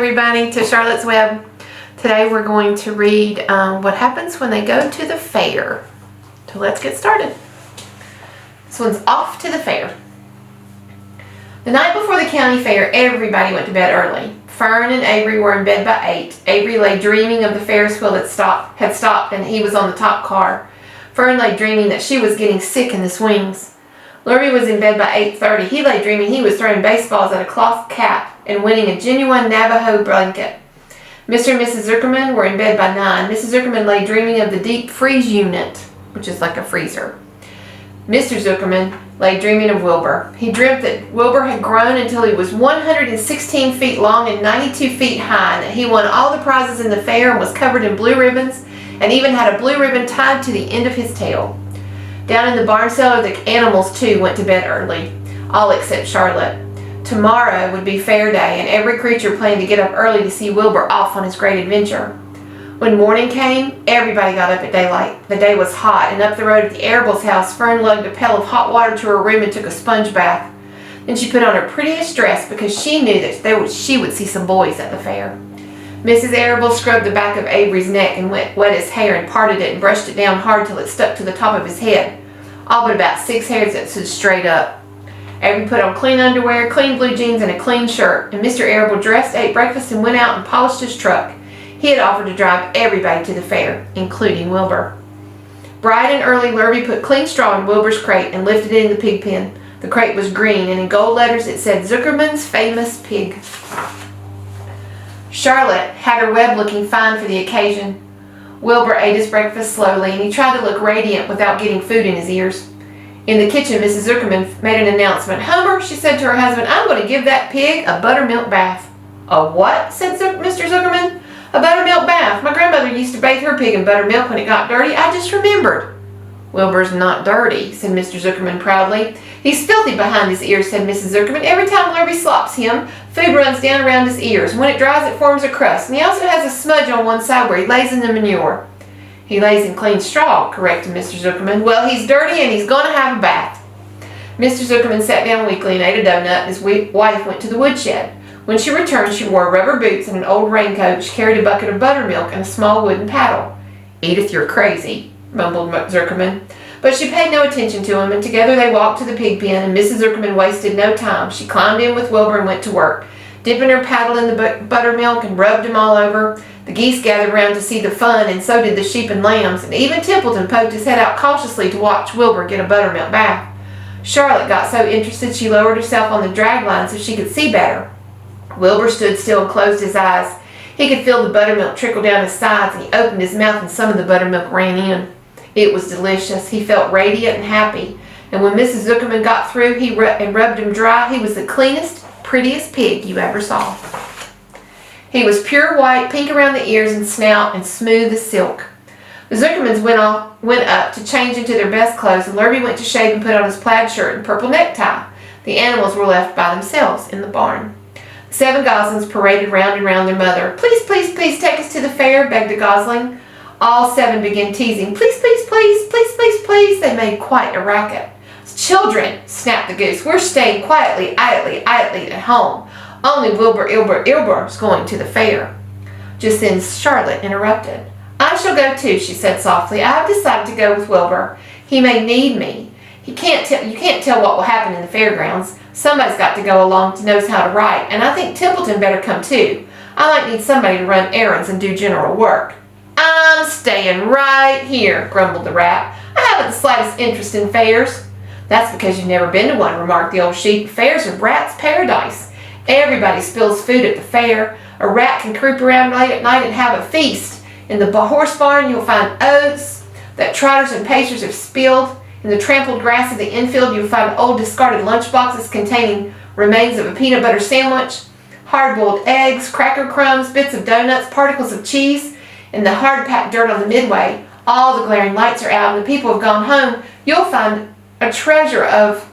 everybody to Charlotte's Web. Today we're going to read what happens when they go to the fair. So let's get started. This one's Off to the Fair. The night before the county fair, everybody went to bed early. Fern and Avery were in bed by 8. Avery lay dreaming of the Ferris wheel that had stopped and he was on the top car. Fern lay dreaming that she was getting sick in the swings. Lurby was in bed by 8:30. He lay dreaming he was throwing baseballs at a cloth cap and winning a genuine Navajo blanket. Mr. and Mrs. Zuckerman were in bed by 9. Mrs. Zuckerman lay dreaming of the deep freeze unit, which is like a freezer. Mr. Zuckerman lay dreaming of Wilbur. He dreamt that Wilbur had grown until he was 116 feet long and 92 feet high, and that he won all the prizes in the fair and was covered in blue ribbons and even had a blue ribbon tied to the end of his tail. Down in the barn cellar, the animals too went to bed early, all except Charlotte. Tomorrow would be fair day, and every creature planned to get up early to see Wilbur off on his great adventure. When morning came, everybody got up at daylight. The day was hot, and up the road at the Arable's house, Fern lugged a pail of hot water to her room and took a sponge bath. Then she put on her prettiest dress because she knew that she would see some boys at the fair. Mrs. Arable scrubbed the back of Avery's neck and wet his hair and parted it and brushed it down hard till it stuck to the top of his head, all but about 6 hairs that stood straight up. Avery put on clean underwear, clean blue jeans, and a clean shirt, and Mr. Arable dressed, ate breakfast, and went out and polished his truck. He had offered to drive everybody to the fair, including Wilbur. Bright and early, Lurby put clean straw in Wilbur's crate and lifted it in the pig pen. The crate was green, and in gold letters it said, "Zuckerman's Famous Pig." Charlotte had her web looking fine for the occasion. Wilbur ate his breakfast slowly, and he tried to look radiant without getting food in his ears. In the kitchen, Mrs. Zuckerman made an announcement. "Homer," she said to her husband, "I'm going to give that pig a buttermilk bath." "A what?" said Mr. Zuckerman. "A buttermilk bath. My grandmother used to bathe her pig in buttermilk when it got dirty. I just remembered." "Wilbur's not dirty," said Mr. Zuckerman proudly. "He's filthy behind his ears," said Mrs. Zuckerman. "Every time Lurby slops him, food runs down around his ears. When it dries, it forms a crust. And he also has a smudge on one side where he lays in the manure." "He lays in clean straw," corrected Mr. Zuckerman. "Well, he's dirty and he's going to have a bath." Mr. Zuckerman sat down weakly and ate a donut, and his wife went to the woodshed. When she returned, she wore rubber boots and an old raincoat. She carried a bucket of buttermilk and a small wooden paddle. "Edith, you're crazy," mumbled Zuckerman. But she paid no attention to him, and together they walked to the pig pen, and Mrs. Zuckerman wasted no time. She climbed in with Wilbur and went to work, dipping her paddle in the buttermilk and rubbed him all over. The geese gathered round to see the fun, and so did the sheep and lambs, and even Templeton poked his head out cautiously to watch Wilbur get a buttermilk bath. Charlotte got so interested she lowered herself on the drag line so she could see better. Wilbur stood still and closed his eyes. He could feel the buttermilk trickle down his sides, and he opened his mouth and some of the buttermilk ran in. It was delicious. He felt radiant and happy, and when Mrs. Zuckerman got through and rubbed him dry, he was the cleanest, prettiest pig you ever saw. He was pure white, pink around the ears and snout, and smooth as silk. The Zuckermans went up to change into their best clothes, and Lurby went to shave and put on his plaid shirt and purple necktie. The animals were left by themselves in the barn. The 7 goslings paraded round and round their mother. "Please, please, please take us to the fair," begged a gosling. All 7 began teasing. "Please, please, please, please, please, please." They made quite a racket. "Children," snapped the goose, "we're staying quietly, idly at home. Only Wilbur Ilber's going to the fair." Just then Charlotte interrupted. "I shall go too," she said softly. "I have decided to go with Wilbur. He may need me. You can't tell what will happen in the fairgrounds. Somebody's got to go along who knows how to write, and I think Templeton better come too. I might need somebody to run errands and do general work." "I'm staying right here," grumbled the rat. "I haven't the slightest interest in fairs." "That's because you've never been to one," remarked the old sheep. "Fairs are rats' paradise. Everybody spills food at the fair. A rat can creep around late at night and have a feast. In the horse barn, you'll find oats that trotters and pacers have spilled. In the trampled grass of the infield, you'll find old discarded lunch boxes containing remains of a peanut butter sandwich, hard-boiled eggs, cracker crumbs, bits of donuts, particles of cheese. In the hard-packed dirt on the midway, all the glaring lights are out and the people have gone home. You'll find a treasure of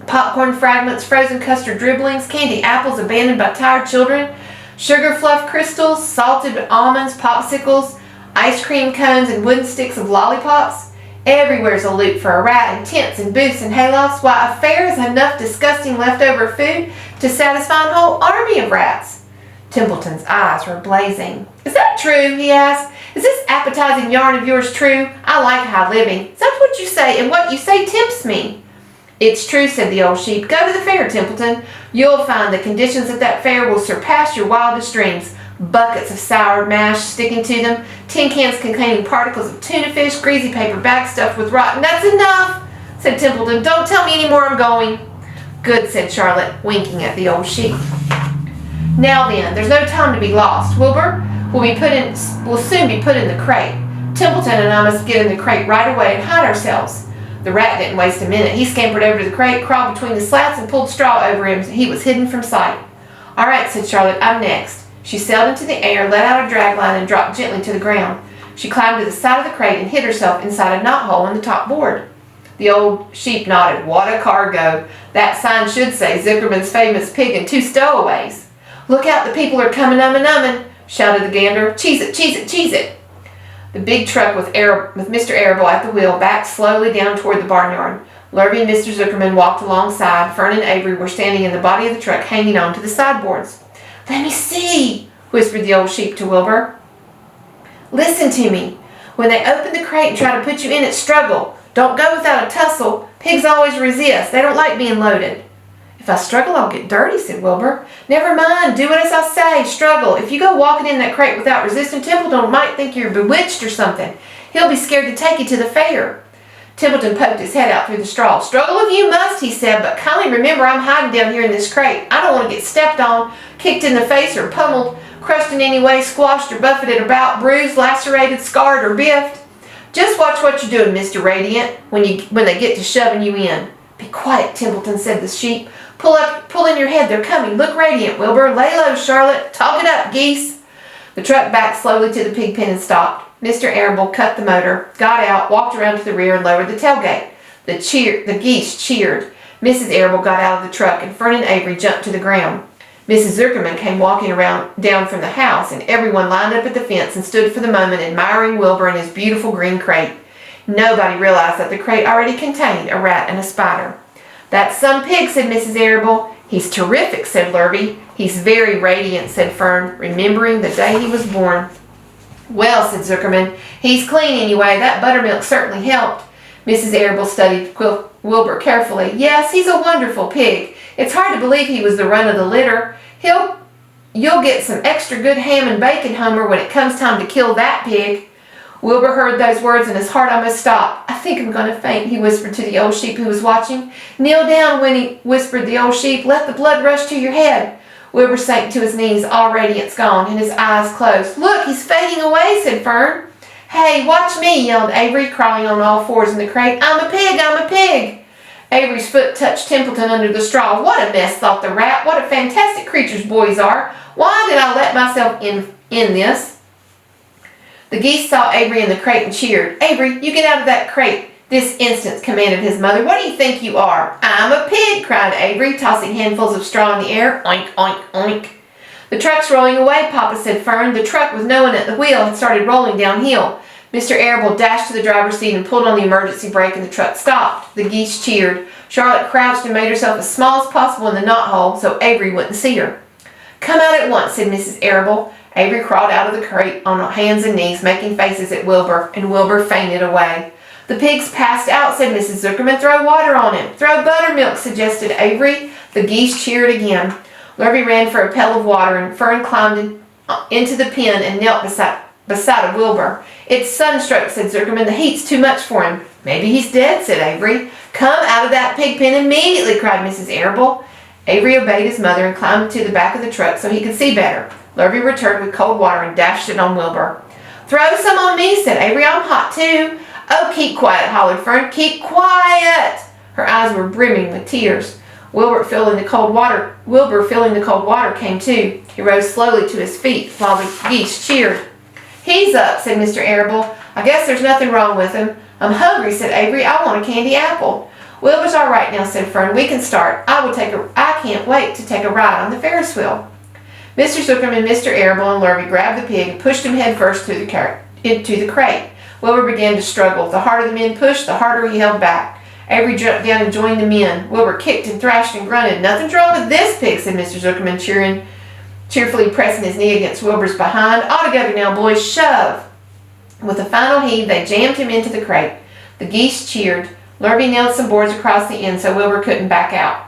popcorn fragments, frozen custard dribblings, candy apples abandoned by tired children, sugar fluff crystals, salted almonds, popsicles, ice cream cones, and wooden sticks of lollipops. Everywhere's a loot for a rat, and tents and booths and haylofts. Why, a fair is enough disgusting leftover food to satisfy a whole army of rats. Templeton's eyes were blazing. "Is that true?" he asked. "Is this appetizing yarn of yours true? I like high living. That's what you say, and what you say tempts me." "It's true," said the old sheep. "Go to the fair, Templeton. You'll find the conditions at that fair will surpass your wildest dreams. Buckets of sour mash sticking to them, tin cans containing particles of tuna fish, greasy paper bags stuffed with rotten—" "That's enough," said Templeton. "Don't tell me any more. I'm going." "Good," said Charlotte, winking at the old sheep. "Now then, there's no time to be lost. Wilbur will soon be put in the crate. Templeton and I must get in the crate right away and hide ourselves." The rat didn't waste a minute. He scampered over to the crate, crawled between the slats, and pulled straw over him so he was hidden from sight. "All right," said Charlotte, "I'm next." She sailed into the air, let out a drag line, and dropped gently to the ground. She climbed to the side of the crate and hid herself inside a knothole in the top board. The old sheep nodded. "What a cargo! That sign should say Zuckerman's famous pig and 2 stowaways." "Look out, the people are coming, ummin', shouted the gander. "Cheese it, cheese it, cheese it." The big truck with Mr. Arable at the wheel backed slowly down toward the barnyard. Lurvy and Mr. Zuckerman walked alongside. Fern and Avery were standing in the body of the truck, hanging on to the sideboards. "Let me see," whispered the old sheep to Wilbur. "Listen to me. When they open the crate and try to put you in it, struggle. Don't go without a tussle. Pigs always resist. They don't like being loaded." "If I struggle, I'll get dirty," said Wilbur. "Never mind. Do it as I say. Struggle. If you go walking in that crate without resisting, Templeton might think you're bewitched or something. He'll be scared to take you to the fair." Templeton poked his head out through the straw. "Struggle if you must," he said, "but kindly remember I'm hiding down here in this crate. I don't want to get stepped on, kicked in the face, or pummeled, crushed in any way, squashed or buffeted about, bruised, lacerated, scarred, or biffed. Just watch what you're doing, Mr. Radiant, when they get to shoving you in." "Be quiet, Templeton," said the sheep. Pull in your head. They're coming. Look radiant, Wilbur. Lay low, Charlotte. Talk it up, geese." The truck backed slowly to the pig pen and stopped. Mr. Arable cut the motor, got out, walked around to the rear, and lowered the tailgate. The geese cheered. Mrs. Arable got out of the truck, and Fern and Avery jumped to the ground. Mrs. Zuckerman came walking down from the house, and everyone lined up at the fence and stood for the moment admiring Wilbur and his beautiful green crate. Nobody realized that the crate already contained a rat and a spider. "That's some pig," said Mrs. Arable. "He's terrific," said Lurvy. "He's very radiant," said Fern, remembering the day he was born. "Well," said Zuckerman, "he's clean anyway. That buttermilk certainly helped." Mrs. Arable studied Wilbur carefully. "Yes, he's a wonderful pig. It's hard to believe he was the run of the litter. You'll get some extra good ham and bacon, Homer, when it comes time to kill that pig." Wilbur heard those words and his heart almost stopped. "I think I'm going to faint," he whispered to the old sheep who was watching. "Kneel down, Winnie," whispered the old sheep. "Let the blood rush to your head." Wilbur sank to his knees, all radiance gone, and his eyes closed. "Look, he's fading away," said Fern. "Hey, watch me," yelled Avery, crawling on all fours in the crate. "I'm a pig, I'm a pig." Avery's foot touched Templeton under the straw. "What a mess," thought the rat. "What a fantastic creatures boys are. Why did I let myself in this?" The geese saw Avery in the crate and cheered. "Avery, you get out of that crate this instant," commanded his mother. "What do you think you are?" "I'm a pig," cried Avery, tossing handfuls of straw in the air. "Oink, oink, oink." "The truck's rolling away, Papa," said Fern. The truck, with no one at the wheel, had started rolling downhill. Mr. Arable dashed to the driver's seat and pulled on the emergency brake, and the truck stopped. The geese cheered. Charlotte crouched and made herself as small as possible in the knothole so Avery wouldn't see her. "Come out at once," said Mrs. Arable. Avery crawled out of the crate on hands and knees, making faces at Wilbur, and Wilbur fainted away. "The pig's passed out," said Mrs. Zuckerman. "Throw water on him." "Throw buttermilk," suggested Avery. The geese cheered again. Lurvy ran for a pail of water, and Fern climbed into the pen and knelt beside Wilbur. "It's sunstroke," said Zuckerman. "The heat's too much for him." "Maybe he's dead," said Avery. "Come out of that pig pen immediately," cried Mrs. Arable. Avery obeyed his mother and climbed to the back of the truck so he could see better. Lurvy returned with cold water and dashed it on Wilbur. "Throw some on me," said Avery. "I'm hot too." "Oh, keep quiet," hollered Fern. "Keep quiet." Her eyes were brimming with tears. Wilbur, feeling the cold water, came too. He rose slowly to his feet while the geese cheered. "He's up," said Mr. Arable. "I guess there's nothing wrong with him." "I'm hungry," said Avery. "I want a candy apple." "Wilbur's all right now," said Fern. "We can start. I can't wait to take a ride on the Ferris wheel." Mr. Zuckerman, Mr. Arable, and Lurvy grabbed the pig and pushed him head first into the crate. Wilbur began to struggle. The harder the men pushed, the harder he held back. Avery jumped down and joined the men. Wilbur kicked and thrashed and grunted. "Nothing's wrong with this pig," said Mr. Zuckerman, cheering. cheerfully pressing his knee against Wilbur's behind. All together now, boys, shove. With a final heave, they jammed him into the crate. The geese cheered. Lurby nailed some boards across the end so Wilbur couldn't back out.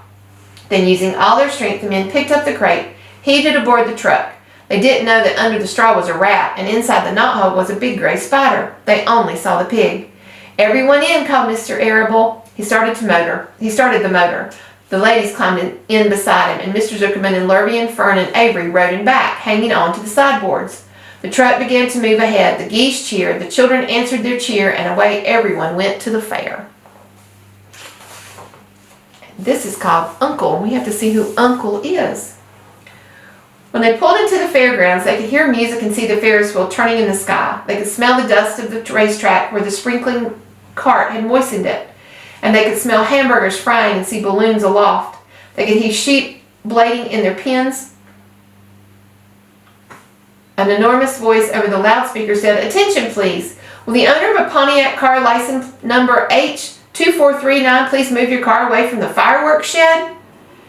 Then, using all their strength, the men picked up the crate, heaved it aboard the truck. They didn't know that under the straw was a rat, and inside the knothole was a big gray spider. They only saw the pig. "Everyone in," called Mr. Arable. He started the motor. The ladies climbed in beside him, and Mr. Zuckerman and Lurby and Fern and Avery rode him back, hanging on to the sideboards. The truck began to move ahead. The geese cheered. The children answered their cheer, and away everyone went to the fair. This is called Uncle. We have to see who Uncle is. When they pulled into the fairgrounds, they could hear music and see the Ferris wheel turning in the sky. They could smell the dust of the racetrack where the sprinkling cart had moistened it. And they could smell hamburgers frying and see balloons aloft. They could hear sheep blading in their pens. An enormous voice over the loudspeaker said, "Attention, please. Will the owner of a Pontiac car license number H2439 please move your car away from the fireworks shed?"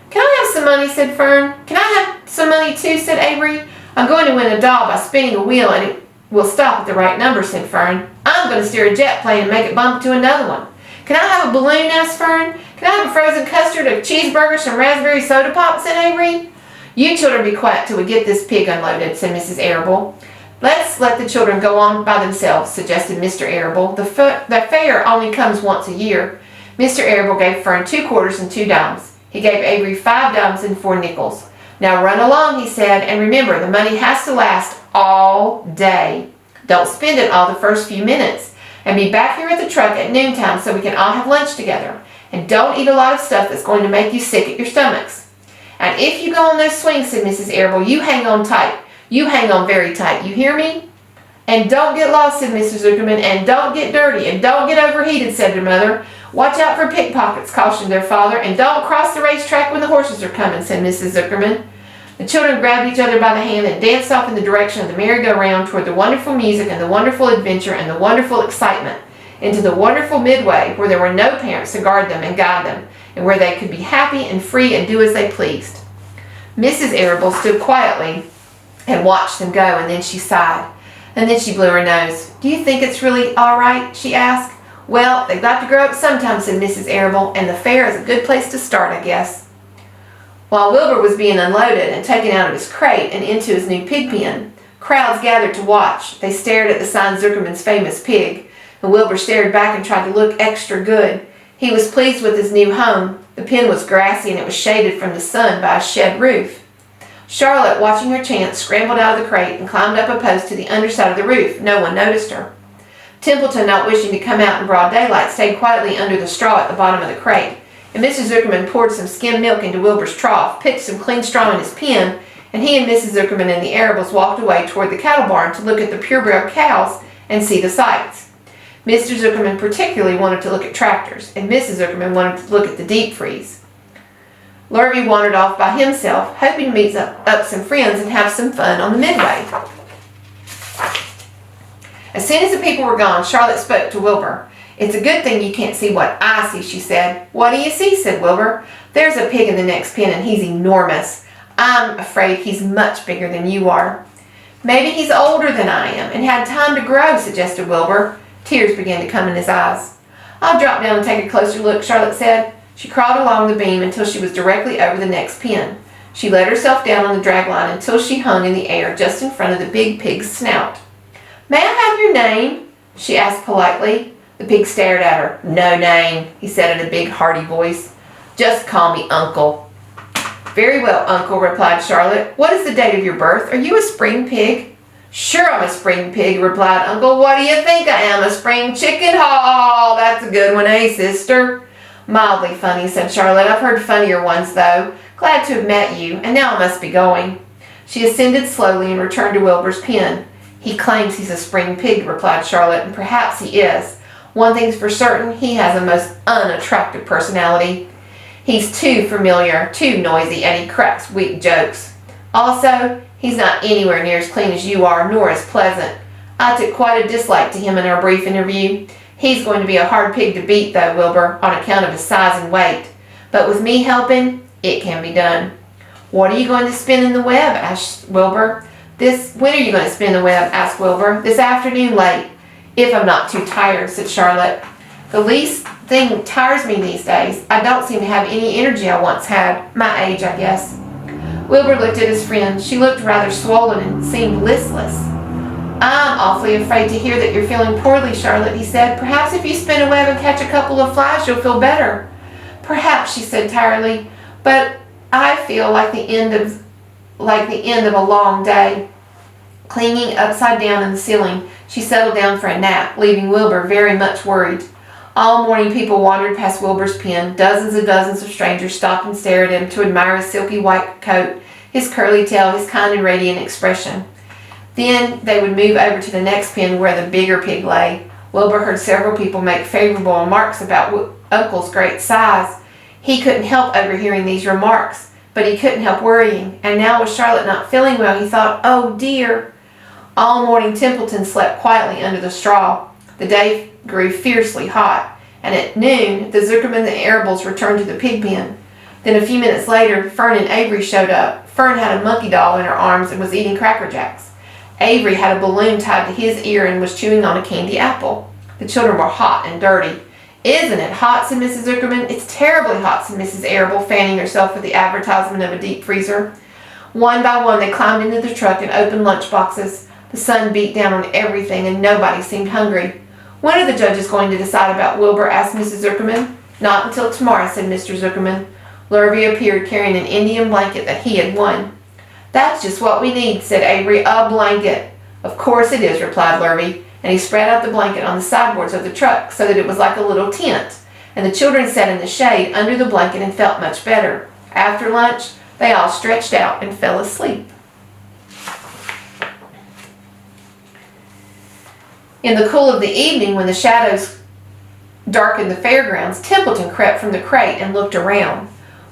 "Can I have some money?" said Fern. "Can I have some money too?" said Avery. "I'm going to win a doll by spinning a wheel and it will stop at the right number," said Fern. "I'm going to steer a jet plane and make it bump into another one." "Can I have a balloon?" asked Fern. "Can I have a frozen custard, a cheeseburger, some raspberry soda pop?" said Avery. "You children be quiet till we get this pig unloaded," said Mrs. Arable. "Let's let the children go on by themselves," suggested Mr. Arable. The fair only comes once a year." Mr. Arable gave Fern 2 quarters and 2 dimes. He gave Avery 5 dimes and 4 nickels. "Now run along," he said, "and remember, the money has to last all day. Don't spend it all the first few minutes. And be back here at the truck at noontime so we can all have lunch together. And don't eat a lot of stuff that's going to make you sick at your stomachs. And if you go on those swings," said Mrs. Arable, "you hang on tight. You hang on very tight. You hear me?" "And don't get lost," said Mr. Zuckerman. "And don't get dirty. And don't get overheated," said their mother. "Watch out for pickpockets," cautioned their father. "And don't cross the racetrack when the horses are coming," said Mrs. Zuckerman. The children grabbed each other by the hand and danced off in the direction of the merry-go-round toward the wonderful music and the wonderful adventure and the wonderful excitement, into the wonderful midway where there were no parents to guard them and guide them, and where they could be happy and free and do as they pleased. Mrs. Arable stood quietly and watched them go, and then she sighed. And then she blew her nose. "Do you think it's really all right?" she asked. "Well, they've got to grow up sometime," said Mrs. Arable, "and the fair is a good place to start, I guess." While Wilbur was being unloaded and taken out of his crate and into his new pig pen, crowds gathered to watch. They stared at the sign Zuckerman's famous pig, and Wilbur stared back and tried to look extra good. He was pleased with his new home. The pen was grassy and it was shaded from the sun by a shed roof. Charlotte, watching her chance, scrambled out of the crate and climbed up a post to the underside of the roof. No one noticed her. Templeton, not wishing to come out in broad daylight, stayed quietly under the straw at the bottom of the crate. And Mr. Zuckerman poured some skim milk into Wilbur's trough, picked some clean straw in his pen, and he and Mrs. Zuckerman and the Arables walked away toward the cattle barn to look at the purebred cows and see the sights. Mr. Zuckerman particularly wanted to look at tractors, and Mrs. Zuckerman wanted to look at the deep freeze. Lurby wandered off by himself, hoping to meet up some friends and have some fun on the midway. As soon as the people were gone, Charlotte spoke to Wilbur. "It's a good thing you can't see what I see," she said. "What do you see?" said Wilbur. "There's a pig in the next pen, and he's enormous. I'm afraid he's much bigger than you are." "Maybe he's older than I am and had time to grow," suggested Wilbur. Tears began to come in his eyes. "I'll drop down and take a closer look," Charlotte said. She crawled along the beam until she was directly over the next pen. She let herself down on the drag line until she hung in the air just in front of the big pig's snout. "May I have your name?" she asked politely. The pig stared at her. "No name," he said in a big, hearty voice. "Just call me Uncle." "Very well, Uncle," replied Charlotte. "What is the date of your birth? Are you a spring pig?" "Sure I'm a spring pig," replied Uncle. "What do you think I am, a spring chicken? Ha! That's a good one, eh, sister?" "Mildly funny," said Charlotte. "I've heard funnier ones, though. Glad to have met you, and now I must be going." She ascended slowly and returned to Wilbur's pen. "He claims he's a spring pig," replied Charlotte, "and perhaps he is. One thing's for certain, he has a most unattractive personality. He's too familiar, too noisy, and he cracks weak jokes. Also, he's not anywhere near as clean as you are, nor as pleasant. I took quite a dislike to him in our brief interview. He's going to be a hard pig to beat, though, Wilbur, on account of his size and weight. But with me helping, it can be done." "What are you going to spin in the web?" asked Wilbur. "When are you going to spin the web?" asked Wilbur. "This afternoon late, if I'm not too tired," said Charlotte. "The least thing tires me these days. I don't seem to have any energy I once had. My age, I guess." Wilbur looked at his friend. She looked rather swollen and seemed listless. "I'm awfully afraid to hear that you're feeling poorly, Charlotte," he said. "Perhaps if you spin a web and catch a couple of flies, you'll feel better." "Perhaps," she said tiredly, "but I feel like the end of a long day." Clinging upside down in the ceiling, she settled down for a nap, leaving Wilbur very much worried. All morning people wandered past Wilbur's pen. Dozens and dozens of strangers stopped and stared at him to admire his silky white coat, his curly tail, his kind and radiant expression. Then they would move over to the next pen where the bigger pig lay. Wilbur heard several people make favorable remarks about Uncle's great size. He couldn't help overhearing these remarks, but he couldn't help worrying. And now with Charlotte not feeling well, he thought, "Oh dear." All morning Templeton slept quietly under the straw. The day grew fiercely hot, and at noon the Zuckerman and the Arables returned to the pig pen. Then a few minutes later, Fern and Avery showed up. Fern had a monkey doll in her arms and was eating Cracker Jacks. Avery had a balloon tied to his ear and was chewing on a candy apple. The children were hot and dirty. "Isn't it hot?" said Mrs. Zuckerman. "It's terribly hot," said Mrs. Arable, fanning herself with the advertisement of a deep freezer. One by one they climbed into the truck and opened lunch boxes. The sun beat down on everything and nobody seemed hungry. "When are the judges going to decide about Wilbur?" asked Mrs. Zuckerman. "Not until tomorrow," said Mr. Zuckerman. Lurvy appeared carrying an Indian blanket that he had won. "That's just what we need," said Avery. "A blanket." "Of course it is," replied Lurvy, and he spread out the blanket on the sideboards of the truck so that it was like a little tent, and the children sat in the shade under the blanket and felt much better. After lunch, they all stretched out and fell asleep. In the cool of the evening, when the shadows darkened the fairgrounds, Templeton crept from the crate and looked around.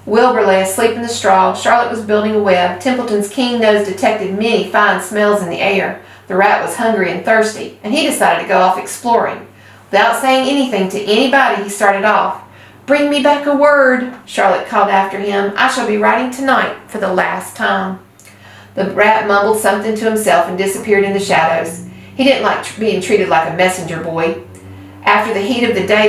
Wilbur lay asleep in the straw. Charlotte was building a web. Templeton's keen nose detected many fine smells in the air. The rat was hungry and thirsty, and he decided to go off exploring. Without saying anything to anybody, he started off. "Bring me back a word," Charlotte called after him. "I shall be writing tonight for the last time." The rat mumbled something to himself and disappeared in the shadows. He didn't like being treated like a messenger boy. After the heat of the day,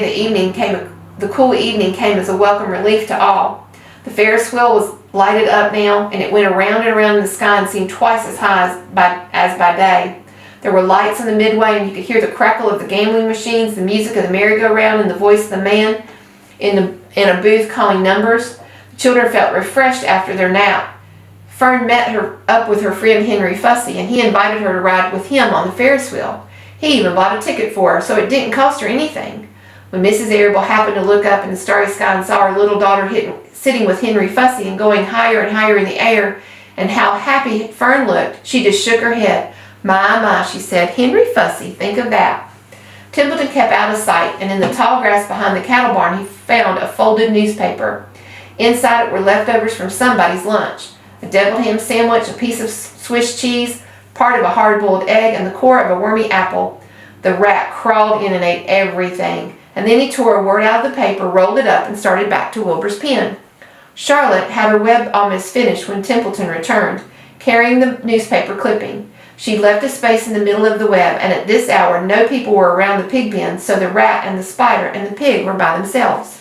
the cool evening came as a welcome relief to all. The Ferris wheel was lighted up now, and it went around and around in the sky and seemed twice as high as by day. There were lights in the midway, and you could hear the crackle of the gambling machines, the music of the merry-go-round, and the voice of the man in a booth calling numbers. The children felt refreshed after their nap. Fern met her up with her friend Henry Fussy, and he invited her to ride with him on the Ferris wheel. He even bought a ticket for her, so it didn't cost her anything. When Mrs. Arable happened to look up in the starry sky and saw her little daughter sitting with Henry Fussy and going higher and higher in the air, and how happy Fern looked, she just shook her head. My, she said, "Henry Fussy, think of that." Templeton kept out of sight, and in the tall grass behind the cattle barn he found a folded newspaper. Inside it were leftovers from somebody's lunch. A deviled ham sandwich, a piece of Swiss cheese, part of a hard-boiled egg, and the core of a wormy apple. The rat crawled in and ate everything, and then he tore a word out of the paper, rolled it up, and started back to Wilbur's pen. Charlotte had her web almost finished when Templeton returned, carrying the newspaper clipping. She'd left a space in the middle of the web, and at this hour no people were around the pig pen, so the rat and the spider and the pig were by themselves.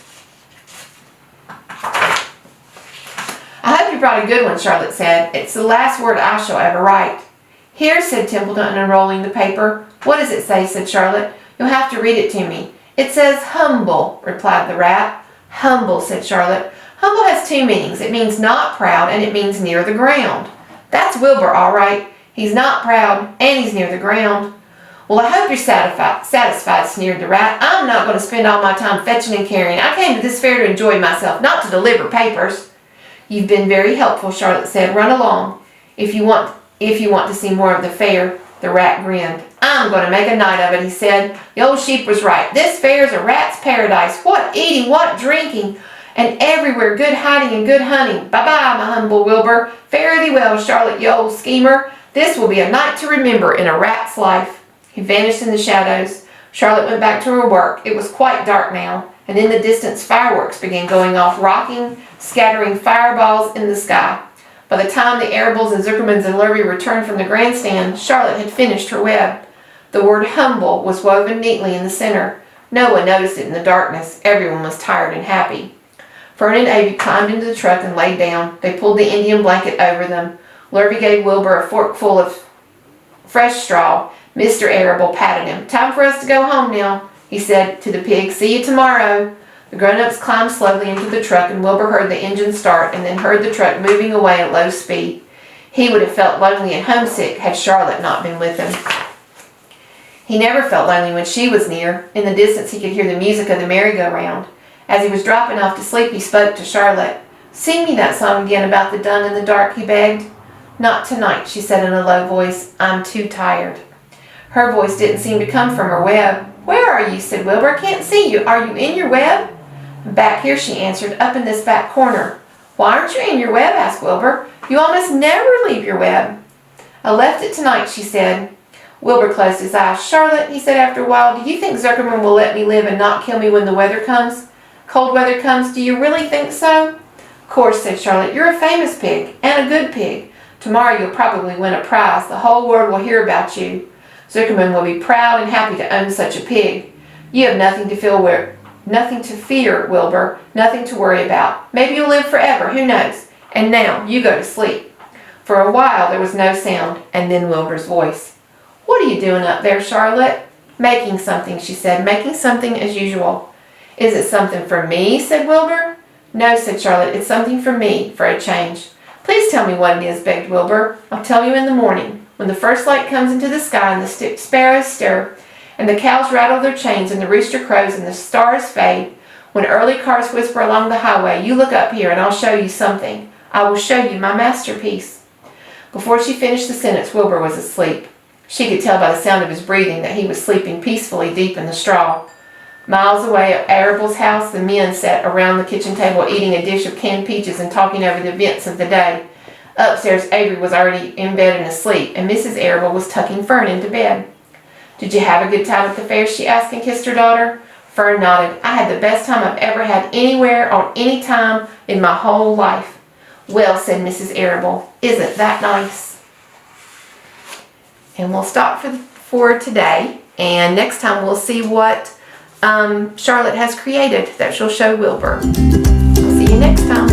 "I hope you brought a good one," Charlotte said. "It's the last word I shall ever write." "Here," said Templeton, unrolling the paper. "What does it say?" said Charlotte. "You'll have to read it to me." "It says humble," replied the rat. "Humble," said Charlotte. "Humble has two meanings. It means not proud, and it means near the ground." "That's Wilbur, all right. He's not proud, and he's near the ground." "Well, I hope you're satisfied, sneered the rat. "I'm not going to spend all my time fetching and carrying. I came to this fair to enjoy myself, not to deliver papers." "You've been very helpful," Charlotte said. "Run along, if you want to see more of the fair." The rat grinned. "I'm going to make a night of it," he said. "The old sheep was right. This fair's a rat's paradise. What eating, what drinking, and everywhere good hiding and good hunting. Bye-bye, my humble Wilbur. Fare thee well, Charlotte, you old schemer. This will be a night to remember in a rat's life." He vanished in the shadows. Charlotte went back to her work. It was quite dark now, and in the distance fireworks began going off, rocking, scattering fireballs in the sky. By the time the Arables and Zuckermans and Lurvy returned from the grandstand, Charlotte had finished her web. The word humble was woven neatly in the center. No one noticed it in the darkness. Everyone was tired and happy. Fern and Avy climbed into the truck and laid down. They pulled the Indian blanket over them. Lurvy gave Wilbur a forkful of fresh straw. Mr. Arable patted him. "Time for us to go home now," he said to the pig. "See you tomorrow." The grown-ups climbed slowly into the truck, and Wilbur heard the engine start and then heard the truck moving away at low speed. He would have felt lonely and homesick had Charlotte not been with him. He never felt lonely when she was near. In the distance he could hear the music of the merry-go-round. As he was dropping off to sleep, he spoke to Charlotte. "Sing me that song again about the dung in the dark," he begged. "Not tonight," she said in a low voice. "I'm too tired." Her voice didn't seem to come from her web. "Where are you?" said Wilbur. "I can't see you. Are you in your web?" "Back here," she answered, "up in this back corner." "Why aren't you in your web?" asked Wilbur. "You almost never leave your web." "I left it tonight," she said. Wilbur closed his eyes. "Charlotte," he said after a while, "do you think Zuckerman will let me live and not kill me when the weather comes? Cold weather comes? Do you really think so?" "Of course," said Charlotte. "You're a famous pig, and a good pig. Tomorrow you'll probably win a prize. The whole world will hear about you. Zuckerman will be proud and happy to own such a pig. You have nothing to fear, Wilbur, nothing to worry about. Maybe you'll live forever, who knows? And now, you go to sleep." For a while there was no sound, and then Wilbur's voice. "What are you doing up there, Charlotte?" "Making something," she said, "making something as usual." "Is it something for me?" said Wilbur. "No," said Charlotte, "it's something for me, for a change." "Please tell me what it is," begged Wilbur. "I'll tell you in the morning. When the first light comes into the sky and the sparrows stir, and the cows rattle their chains and the rooster crows and the stars fade, when early cars whisper along the highway, you look up here and I'll show you something. I will show you my masterpiece." Before she finished the sentence, Wilbur was asleep. She could tell by the sound of his breathing that he was sleeping peacefully deep in the straw. Miles away at Arable's house, the men sat around the kitchen table eating a dish of canned peaches and talking over the events of the day. Upstairs, Avery was already in bed and asleep, and Mrs. Arable was tucking Fern into bed. "Did you have a good time at the fair?" she asked and kissed her daughter. Fern nodded. "I had the best time I've ever had anywhere on any time in my whole life." "Well," said Mrs. Arable, "isn't that nice?" And we'll stop for today, and next time we'll see what Charlotte has created that she'll show Wilbur. I'll see you next time.